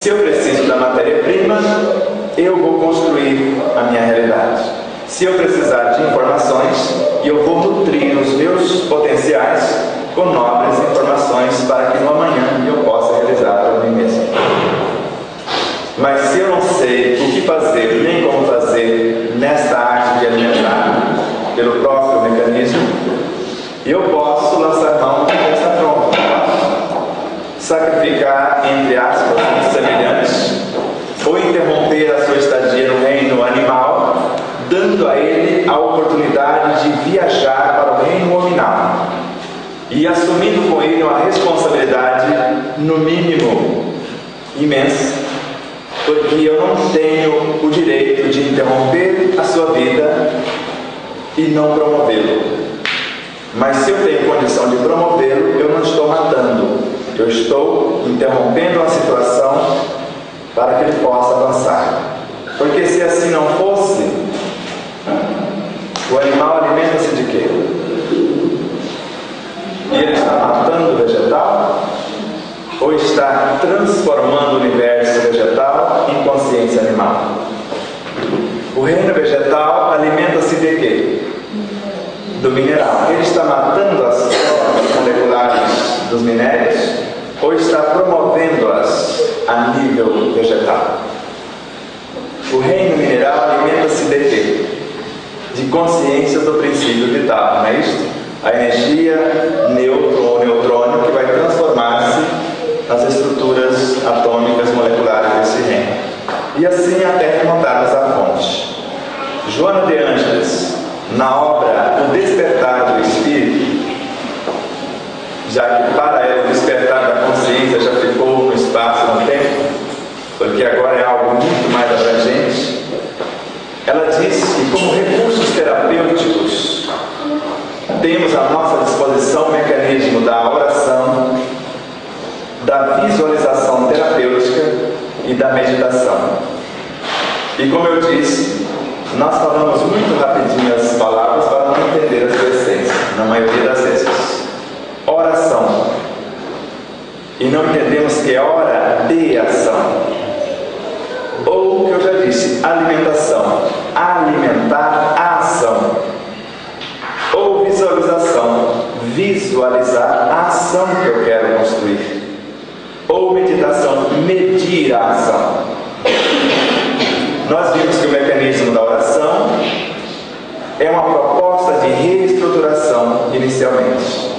Se eu preciso da matéria-prima, eu vou construir a minha realidade. Se eu precisar de informações, eu vou nutrir os meus potenciais com nobres informações para que no amanhã eu possa realizar para mim mesmo. Mas se eu não sei o que fazer nem como fazer nesta arte de alimentar pelo próprio mecanismo, eu posso lançar mão desta pronta, sacrificar, entre aspas, semelhantes, ou interromper a sua estadia no reino animal, dando a ele a oportunidade de viajar para o reino nominal e assumindo com ele uma responsabilidade, no mínimo, imensa, porque eu não tenho o direito de interromper a sua vida e não promovê-lo. Mas se eu tenho condição de promovê-lo, eu não estou matando, eu estou interrompendo a situação para que ele possa avançar. Porque se assim não fosse, o animal alimenta-se de quê? E ele está matando o vegetal? Ou está transformando o universo vegetal em consciência animal? O reino vegetal alimenta-se de quê? Do mineral. Ele está matando as formas moleculares dos minérios ou está promovendo-as a nível vegetal? O reino mineral alimenta-se de quê? De consciência do princípio vital, não é isto? A energia nêutron ou neutrônio que vai transformar-se nas estruturas atômicas moleculares desse reino. E assim até remontarmos à fonte. Joana de Ângeles, na obra O Despertar do Espírito, já que para ela o despertar da consciência já ficou no espaço, no tempo, porque agora é algo muito mais abrangente, ela diz que como recursos terapêuticos temos à nossa disposição o mecanismo da oração, da visualização terapêutica e da meditação. E como eu disse, nós falamos muito rapidinho as palavras para não entender a sua essência, na maioria das vezes. Oração. E não entendemos que é hora de ação. Ou o que eu já disse, alimentação. Alimentar a ação. Ou visualização. Visualizar a ação que eu quero construir. Ou meditação, medir a ação. Nós vimos que o mecanismo da oração é uma proposta de reestruturação inicialmente.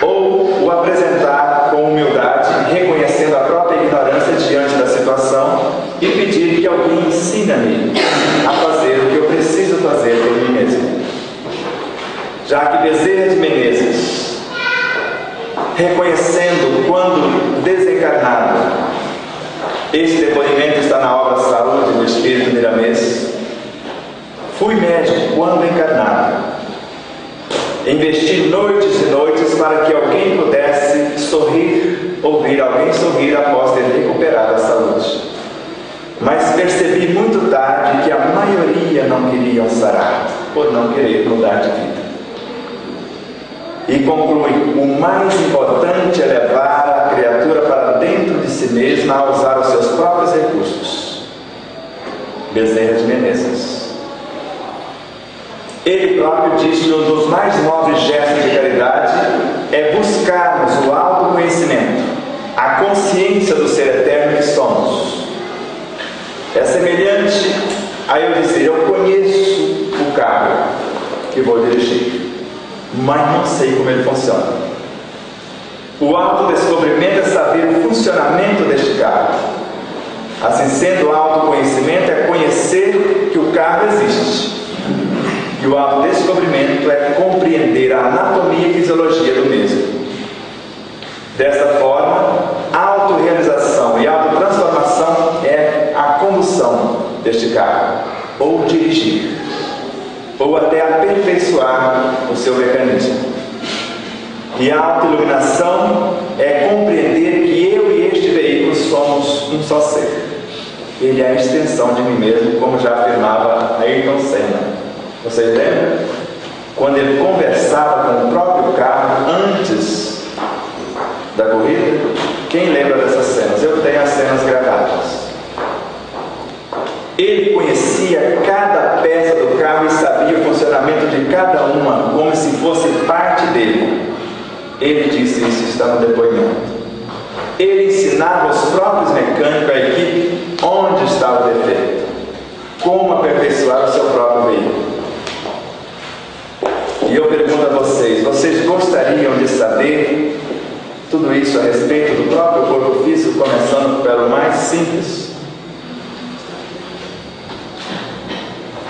Ou o apresentar com humildade, reconhecendo a própria ignorância diante da situação e pedir que alguém ensine-me a fazer o que eu preciso fazer por mim mesmo. Já que Bezerra de Menezes, reconhecendo quando desencarnado, esse depoimento está na obra Saúde do Espírito Miramês, fui médico quando encarnado, investi noites e noites para que alguém pudesse sorrir, ouvir alguém sorrir após ter recuperado a saúde, mas percebi muito tarde que a maioria não queriam sarar por não querer mudar de vida. E conclui: o mais importante é levar a criatura para dentro de si mesma a usar os seus próprios recursos. Bezerra de Menezes. Ele próprio diz que um dos mais nobres gestos de caridade é buscarmos o autoconhecimento, a consciência do ser eterno que somos. É semelhante a eu dizer: eu conheço o carro que vou dirigir, mas não sei como ele funciona. O autodescobrimento é saber o funcionamento deste carro. Assim sendo, o autoconhecimento é conhecer que o carro existe. E o autodescobrimento é compreender a anatomia e fisiologia do mesmo. Desta forma, a autorrealização e a autotransformação é a condução deste carro, ou dirigir, ou até aperfeiçoar o seu mecanismo. E a autoiluminação é compreender que eu e este veículo somos um só ser. Ele é a extensão de mim mesmo, como já afirmava Ayrton Senna. Vocês lembram? Quando ele conversava com o próprio carro antes da corrida? Quem lembra dessas cenas? Eu de cada uma como se fosse parte dele. Ele disse isso, está no depoimento. Ele ensinava os próprios mecânicos, a equipe, onde estava o defeito, como aperfeiçoar o seu próprio veículo. E eu pergunto a vocês, vocês gostariam de saber tudo isso a respeito do próprio corpo físico, começando pelo mais simples?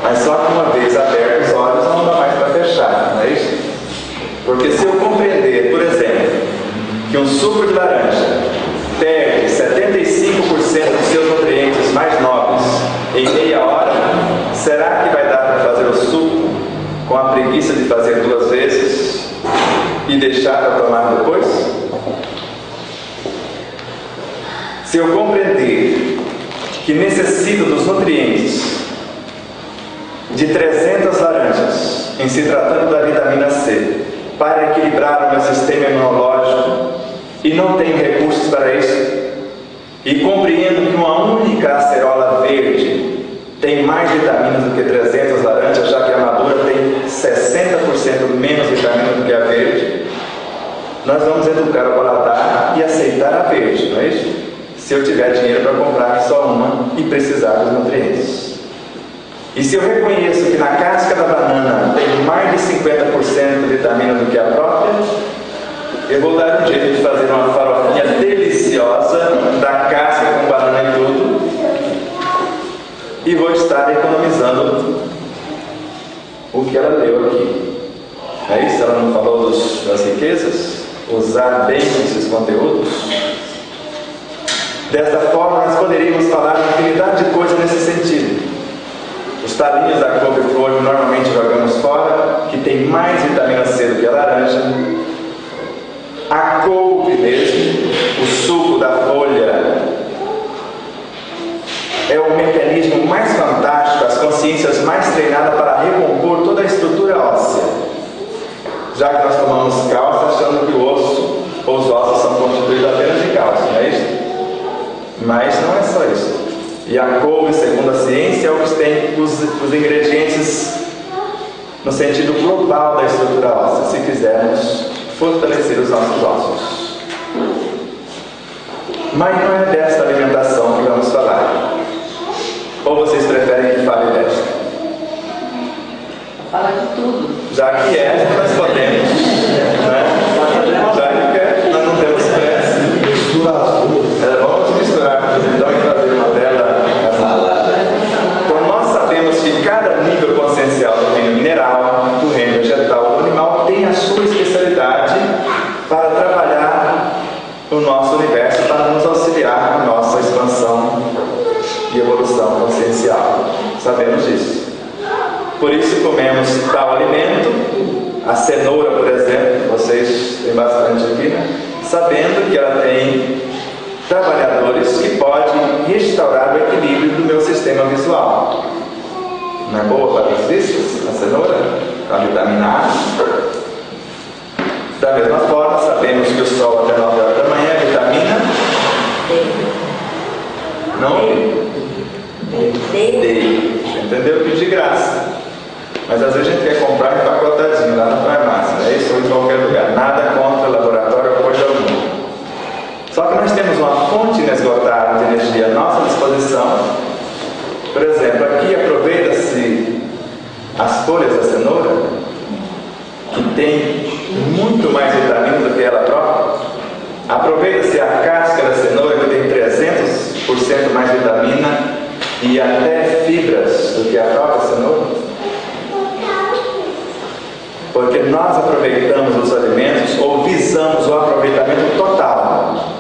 Mas só que uma vez abertos os olhos não dá mais para fechar, não é isso? Porque se eu compreender, por exemplo, que um suco de laranja perde 75% dos seus nutrientes mais nobres em meia hora, será que vai dar para fazer o suco com a preguiça de fazer 2 vezes e deixar para tomar depois? Se eu compreender que necessito dos nutrientes de 300 laranjas em se tratando da vitamina C para equilibrar o meu sistema imunológico e não tenho recursos para isso, e compreendo que uma única acerola verde tem mais vitaminas do que 300 laranjas, já que a madura tem 60% menos vitamina do que a verde, nós vamos educar o paladar e aceitar a verde, não é isso? Se eu tiver dinheiro para comprar só uma e precisar dos nutrientes. E se eu reconheço que na casca da banana tem mais de 50% de vitamina do que a própria, eu vou dar um jeito de fazer uma farofinha deliciosa da casca com banana e tudo, e vou estar economizando o que ela deu aqui. É isso? Ela não falou das riquezas? Usar bem esses conteúdos? Desta forma, nós poderíamos falar de uma infinidade de coisas nesse sentido. Os talinhos da couve-flor que normalmente jogamos fora, que tem mais vitamina C do que a laranja. A couve mesmo, o suco da folha, é o mecanismo mais fantástico, as consciências mais treinadas para recompor toda a estrutura óssea. Já que nós tomamos cálcio achando que o osso ou os ossos são constituídos apenas de cálcio, não é isso? Mas não é só isso. E a couve, segundo a ciência, é o que tem os ingredientes no sentido global da estrutura óssea, se quisermos fortalecer os nossos ossos. Mas não é desta alimentação que vamos falar. Ou vocês preferem que fale desta? Fala de tudo. Já que é, nós podemos, né? Já que é, nós não temos pressa. Vamos misturar. Então, trazer uma tela. Então, nós sabemos que cada nível consciencial do reino mineral, do reino vegetal, do animal, tem a sua especialidade para trabalhar o nosso universo, para nos auxiliar na nossa expansão e evolução consciencial. Sabemos disso. Por isso comemos tal alimento, a cenoura, por exemplo, vocês têm bastante aqui, né? Sabendo que ela tem trabalhadores que podem restaurar o equilíbrio do meu sistema visual. Não é boa para as vistas, a cenoura? A vitamina A. Da mesma forma, sabemos que o sol até 9 horas da manhã é vitamina não D. Entendeu? Que de graça. Mas às vezes a gente quer comprar empacotadinho lá na farmácia, não é isso? Ou em qualquer lugar. Nada contra laboratório ou coisa alguma. Só que nós temos uma fonte inesgotável de energia à nossa disposição. Por exemplo, aqui aproveita-se as folhas da cenoura, que tem muito mais vitamina do que ela própria. Aproveita-se a casca da cenoura, que tem 300% mais vitamina e até fibras do que a própria cenoura. Porque nós aproveitamos os alimentos ou visamos o aproveitamento total.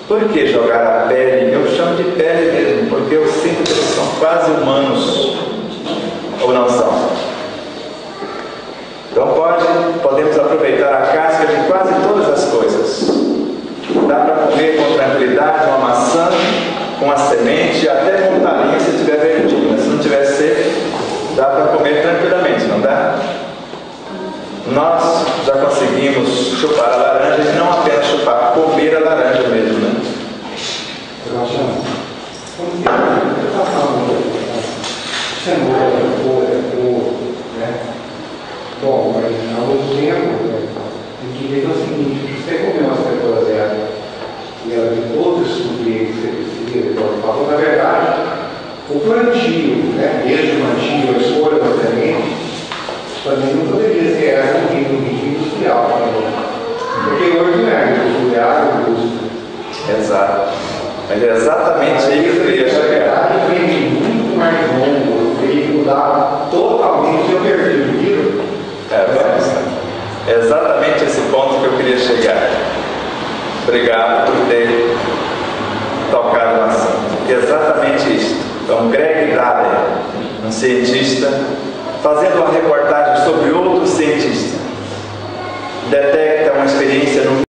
Por que jogar a pele? Eu chamo de pele mesmo, porque eu sinto que eles são quase humanos, ou não são. Então podemos aproveitar a casca de quase todas as coisas. Dá para comer com tranquilidade uma maçã, com a semente, até com um talinho se tiver verdinha. Se não tiver seco, dá para comer tranquilamente, não dá? Nós já conseguimos chupar a laranja e não apenas chupar, comer a laranja mesmo, né? Sebastião, como que você está falando? Cenoura, folha, couve, né? Exato. Mas é exatamente aí que eu queria chegar. Ele muito mais longo, ele mudar totalmente, eu perdi o livro. É exatamente esse ponto que eu queria chegar. Obrigado por ter tocado no assunto. Exatamente isso. Então, Greg Dahler, um cientista, fazendo uma reportagem sobre outro cientista, detecta uma experiência no